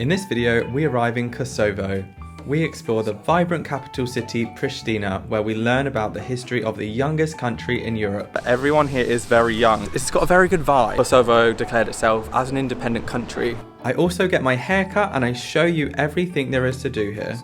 In this video, we arrive in Kosovo. We explore the vibrant capital city, Pristina, where we learn about the history of the youngest country in Europe. Everyone here is very young. It's got a very good vibe. Kosovo declared itself as an independent country. I also get my hair cut and I show you everything there is to do here.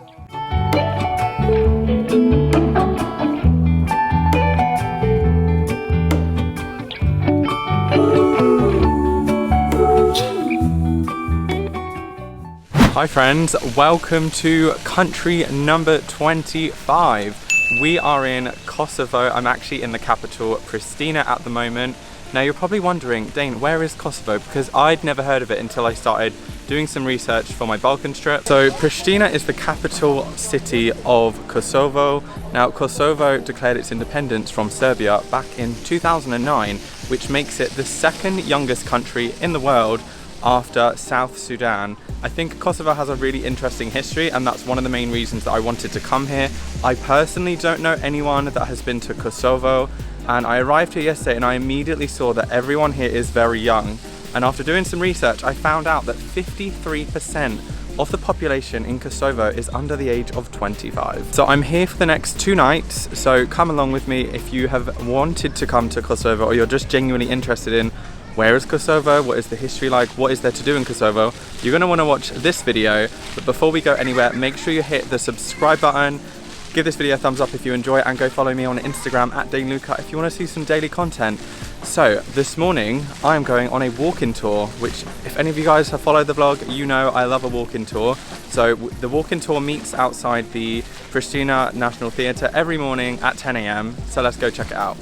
Hi friends, welcome to country number 25. We are in Kosovo. I'm actually in the capital, Pristina, at the moment. Now you're probably wondering, Dain, where is Kosovo? Because I'd never heard of it until I started doing some research for my Balkans trip. So Pristina is the capital city of Kosovo. Now Kosovo declared its independence from Serbia back in 2009, which makes it the second youngest country in the world after South Sudan. I think Kosovo has a really interesting history, and that's one of the main reasons that I wanted to come here. I personally don't know anyone that has been to Kosovo, and I arrived here yesterday and I immediately saw that everyone here is very young. And after doing some research, I found out that 53% of the population in Kosovo is under the age of 25. So I'm here for the next 2 nights, so come along with me if you have wanted to come to Kosovo or you're just genuinely interested in where is Kosovo, what is the history like, what is there to do in Kosovo. You're going to want to watch this video, but before we go anywhere, make sure you hit the subscribe button, give this video a thumbs up if you enjoy it, and go follow me on Instagram at Dain LUKA if you want to see some daily content. So this morning I am going on a walk-in tour, which if any of you guys have followed the vlog, you know I love a walk-in tour. So the walk-in tour meets outside the Pristina National Theatre every morning at 10 AM, so let's go check it out.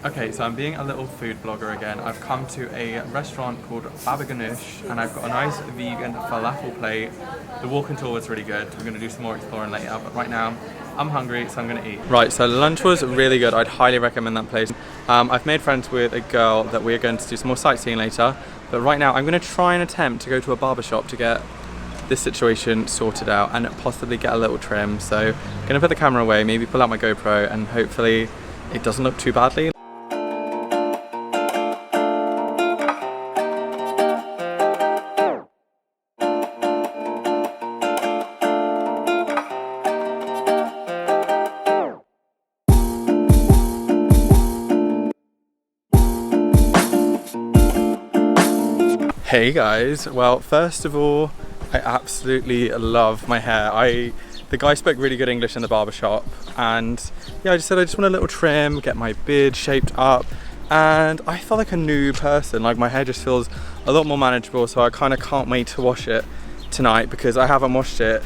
Okay, so I'm being a little food blogger again. I've come to a restaurant called Baba Ganoush and I've got a nice vegan falafel plate. The walk-in tour was really good. We're going to do some more exploring later, but right now I'm hungry, so I'm going to eat. Right, so lunch was really good. I'd highly recommend that place. I've made friends with a girl that we're going to do some more sightseeing later, but right now I'm going to try and attempt to go to a barbershop to get this situation sorted out and possibly get a little trim. So I'm going to put the camera away, maybe pull out my GoPro, and hopefully it doesn't look too badly. Hey guys, well first of all, I absolutely love my hair. The guy spoke really good English in the barbershop, and yeah, I just said I just want a little trim, get my beard shaped up, and I felt like a new person. Like my hair just feels a lot more manageable, so I kind of can't wait to wash it tonight because I haven't washed it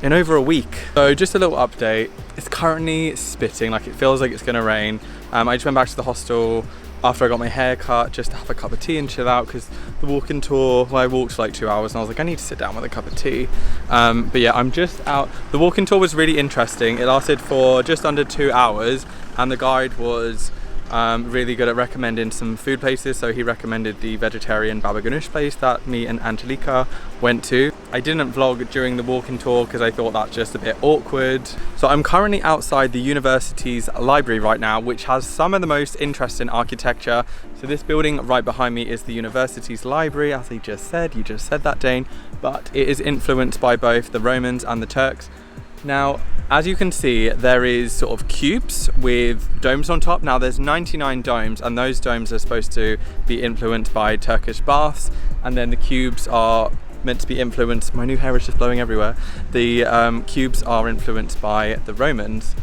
in over a week. So just a little update, it's currently spitting, like it feels like it's gonna rain. I just went back to the hostel after I got my hair cut just to have a cup of tea and chill out, because the walk-in tour, well, I walked for like 2 hours and I was like, I need to sit down with a cup of tea. But yeah, I'm just out. The walk-in tour was really interesting. It lasted for just under 2 hours and the guide was really good at recommending some food places. So he recommended the vegetarian Baba Ganoush place that me and Angelica went to. I didn't vlog during the walk-in tour because I thought that's just a bit awkward. So I'm currently outside the university's library right now, which has some of the most interesting architecture. So this building right behind me is the university's library, as he just said. You just said that, Dain. But it is influenced by both the Romans and the Turks. Now, as you can see, there is sort of cubes with domes on top. Now there's 99 domes, and those domes are supposed to be influenced by Turkish baths, and then the cubes are meant to be influenced, my new hair is just blowing everywhere. The cubes are influenced by the Romans.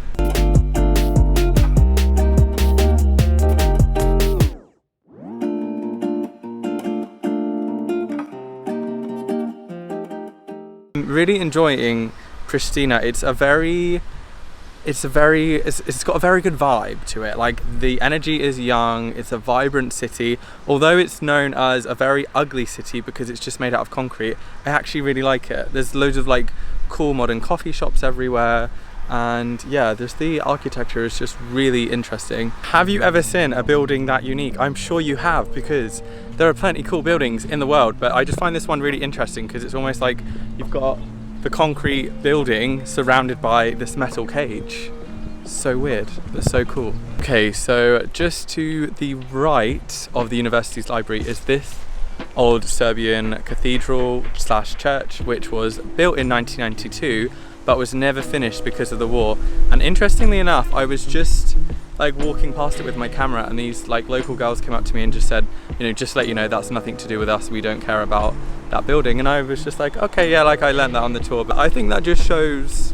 I'm really enjoying Pristina. It's got a very good vibe to it. Like the energy is young, it's a vibrant city. Although it's known as a very ugly city because it's just made out of concrete, I actually really like it. There's loads of like cool modern coffee shops everywhere. and yeah, just the architecture is just really interesting. Have you ever seen a building that unique? I'm sure you have, because there are plenty cool buildings in the world, but I just find this one really interesting because it's almost like you've got the concrete building surrounded by this metal cage. So weird, but so cool. Okay, so just to the right of the university's library is this old Serbian cathedral slash church, which was built in 1992 but was never finished because of the war. And interestingly enough, I was just like walking past it with my camera, and these like local girls came up to me and just said, you know, just to let you know, that's nothing to do with us, we don't care about that building. And I was just like, okay, yeah, like I learned that on the tour. But I think that just shows,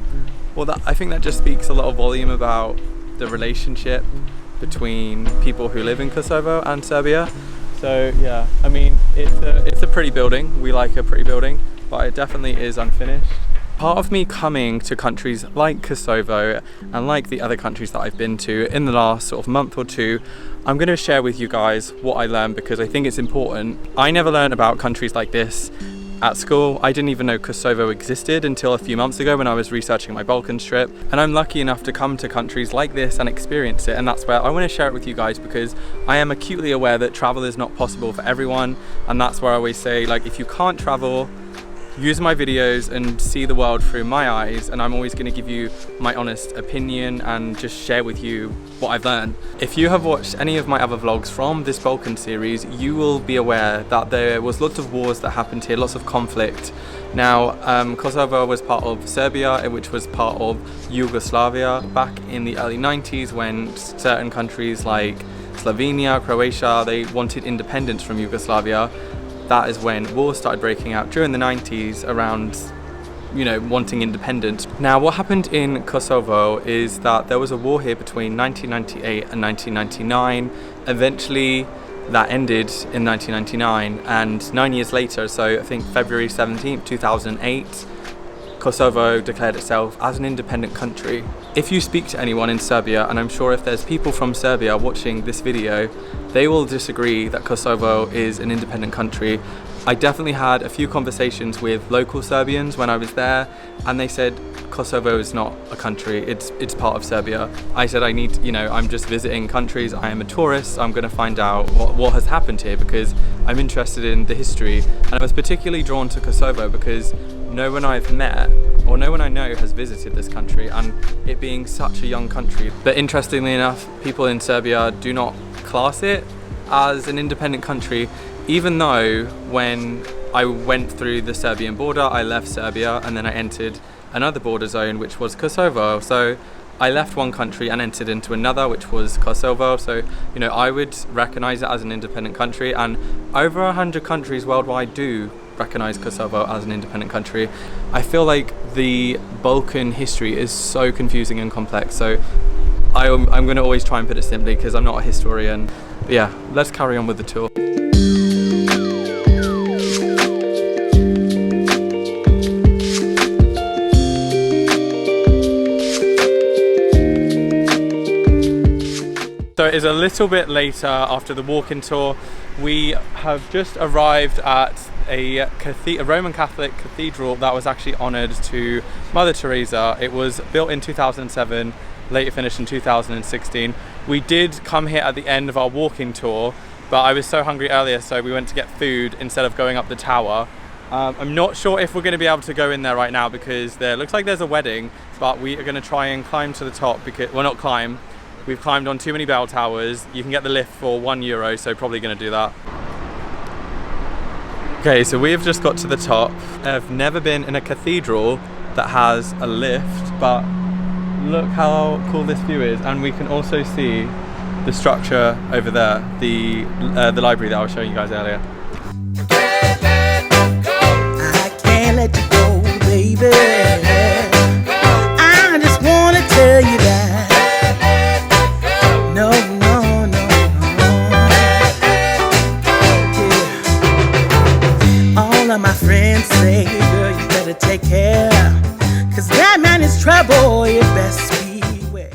well, I think that just speaks a lot of volume about the relationship between people who live in Kosovo and Serbia. So yeah, I mean, it's a pretty building. We like a pretty building, but it definitely is unfinished. Part of me coming to countries like Kosovo and like the other countries that I've been to in the last sort of month or two, I'm going to share with you guys what I learned because I think it's important. I never learned about countries like this at school. I didn't even know Kosovo existed until a few months ago when I was researching my Balkans trip, and I'm lucky enough to come to countries like this and experience it, and that's where I want to share it with you guys because I am acutely aware that travel is not possible for everyone, and that's where I always say, like, if you can't travel, use my videos and see the world through my eyes, and I'm always going to give you my honest opinion and just share with you what I've learned. If you have watched any of my other vlogs from this Balkan series, you will be aware that there was lots of wars that happened here, lots of conflict. Now, Kosovo was part of Serbia, which was part of Yugoslavia back in the early 90s when certain countries like Slovenia, Croatia, they wanted independence from Yugoslavia. That is when wars started breaking out during the 90s around, you know, wanting independence. Now, what happened in Kosovo is that there was a war here between 1998 and 1999. Eventually, that ended in 1999, and 9 years later, so I think February 17th, 2008, Kosovo declared itself as an independent country. If you speak to anyone in Serbia, and I'm sure if there's people from Serbia watching this video, they will disagree that Kosovo is an independent country. I definitely had a few conversations with local Serbians when I was there, and they said Kosovo is not a country, it's part of Serbia. I said I'm just visiting countries, I am a tourist, I'm going to find out what has happened here because I'm interested in the history. And I was particularly drawn to Kosovo because no one I've met or no one I know has visited this country, and it being such a young country. But interestingly enough, people in Serbia do not class it as an independent country, even though when I went through the Serbian border, I left Serbia and then I entered another border zone, which was Kosovo. So I left one country and entered into another, which was Kosovo. So, you know, I would recognize it as an independent country, and over 100 countries worldwide do recognize Kosovo as an independent country. I feel like the Balkan history is so confusing and complex, so I'm going to always try and put it simply because I'm not a historian. But yeah, let's carry on with the tour. So it is a little bit later after the walk-in tour. We have just arrived at a Roman Catholic cathedral that was actually honoured to Mother Teresa. It was built in 2007, later finished in 2016. We did come here at the end of our walking tour, but I was so hungry earlier, so we went to get food instead of going up the tower. I'm not sure if we're going to be able to go in there right now because there looks like there's a wedding, but we are going to try and climb to the top because, well, not climb. We've climbed on too many bell towers. You can get the lift for €1, so probably going to do that. Okay, so we have just got to the top. I've never been in a cathedral that has a lift, but look how cool this view is, and we can also see the structure over there, the library that I was showing you guys earlier. I can't let you go, baby. I just want to tell you that. No, no, no, no. Yeah. All of my friends say, girl, you better take care, 'cause that man is trouble, you best beware.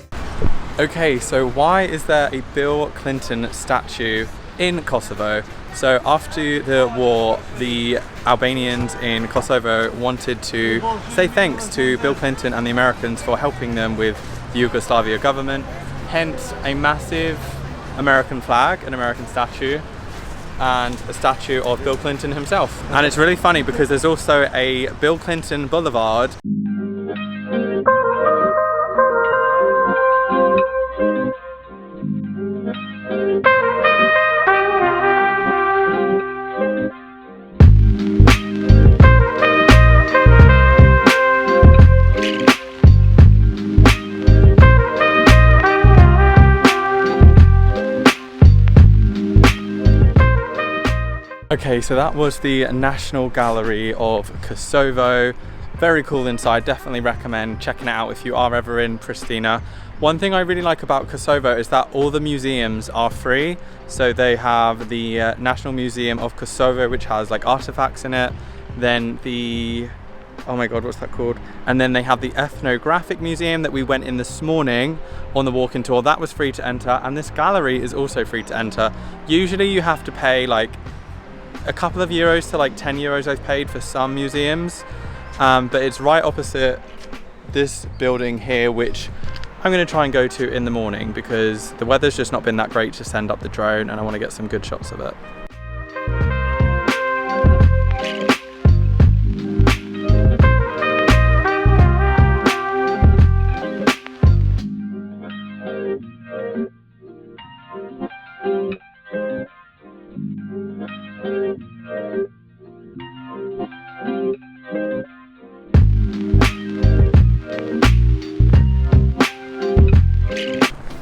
Okay, so why is there a Bill Clinton statue in Kosovo. So after the war, the Albanians in Kosovo wanted to say thanks to Bill Clinton and the Americans for helping them with the Yugoslavia government, hence a massive American flag, an American statue, and a statue of Bill Clinton himself. And it's really funny because there's also a Bill Clinton Boulevard. Okay, so that was the National Gallery of Kosovo. Very cool inside, definitely recommend checking it out if you are ever in Pristina. One thing I really like about Kosovo is that all the museums are free. So they have the National Museum of Kosovo, which has like artifacts in it. Then the, oh my god, what's that called? And then they have the Ethnographic Museum that we went in this morning on the walking tour. That was free to enter. And this gallery is also free to enter. Usually you have to pay like a couple of euros to like 10 euros I've paid for some museums, but it's right opposite this building here, which I'm going to try and go to in the morning because the weather's just not been that great to send up the drone and I want to get some good shots of it.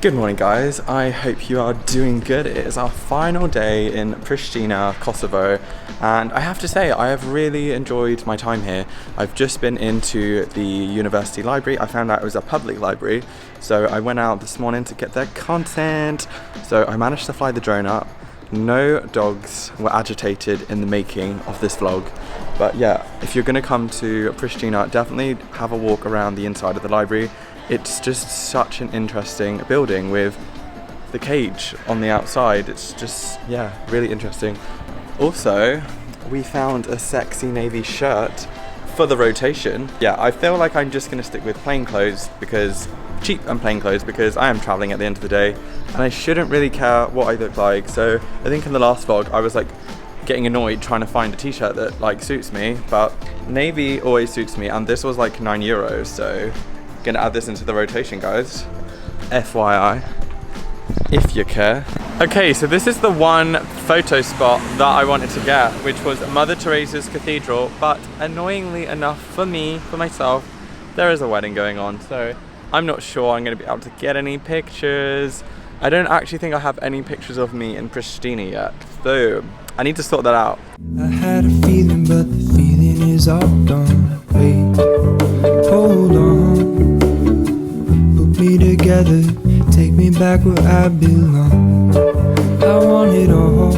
Good morning guys, I hope you are doing good. It is our final day in Pristina, Kosovo, and I have to say I have really enjoyed my time here. I've just been into the university library. I found out it was a public library, so I went out this morning to get their content. So I managed to fly the drone up. No dogs were agitated in the making of this vlog. But yeah, if you're gonna come to Pristina, definitely have a walk around the inside of the library. It's just such an interesting building with the cage on the outside. It's just, yeah, really interesting. Also, we found a sexy navy shirt for the rotation. Yeah, I feel like I'm just gonna stick with plain clothes because cheap and plain clothes because I am traveling at the end of the day and I shouldn't really care what I look like. So I think in the last vlog I was like getting annoyed trying to find a t-shirt that like suits me, but navy always suits me and this was like 9 euros, so gonna add this into the rotation guys, FYI, if you care. Okay, so this is the one photo spot that I wanted to get, which was Mother Teresa's Cathedral, but annoyingly enough for me, for myself, there is a wedding going on, so I'm not sure I'm gonna be able to get any pictures. I don't actually think I have any pictures of me in Pristina yet, so I need to sort that out. I had a feeling, but the feeling is all gone. Wait, hold on, put me together, take me back where I belong. I want it all.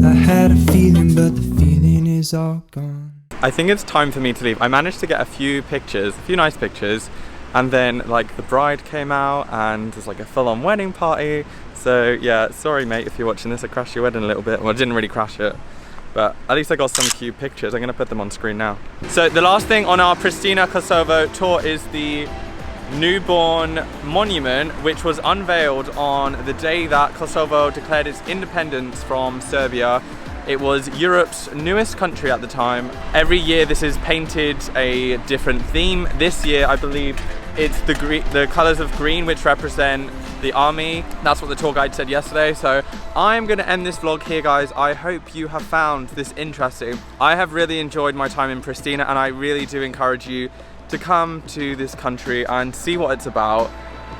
I had a feeling, but the feeling is all gone. I think it's time for me to leave. I managed to get a few pictures, a few nice pictures, and then like the bride came out and there's like a full-on wedding party. So yeah, sorry mate if you're watching this, I crashed your wedding a little bit. Well, I didn't really crash it, but at least I got some cute pictures. I'm gonna put them on screen now. So the last thing on our Pristina Kosovo tour is the newborn monument, which was unveiled on the day that Kosovo declared its independence from Serbia. It was Europe's newest country at the time. Every year this is painted a different theme. This year I believe it's the colors of green, which represent the army. That's what the tour guide said yesterday. So I'm gonna end this vlog here guys. I hope you have found this interesting. I have really enjoyed my time in Pristina and I really do encourage you to come to this country and see what it's about.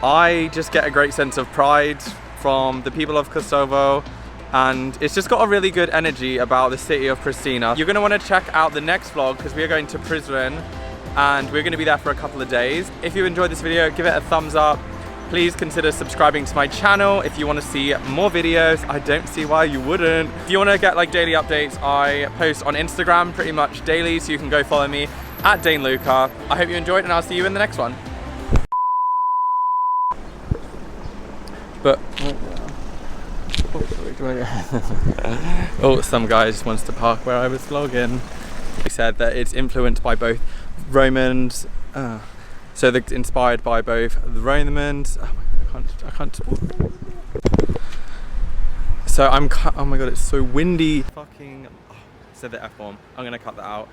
I just get a great sense of pride from the people of Kosovo and it's just got a really good energy about the city of Pristina. You're gonna wanna check out the next vlog because we are going to Prizren and we're gonna be there for a couple of days. If you enjoyed this video, give it a thumbs up. Please consider subscribing to my channel if you want to see more videos. I don't see why you wouldn't. If you want to get like daily updates, I post on Instagram pretty much daily, so you can go follow me at Dain LUKA. I hope you enjoyed and I'll see you in the next one. But Oh, some guy just wants to park where I was vlogging. He said that it's influenced by both Romans, so they're inspired by both the Romans. Oh my God, I can't. So oh my God, it's so windy. Fucking, said the F bomb. I'm gonna cut that out.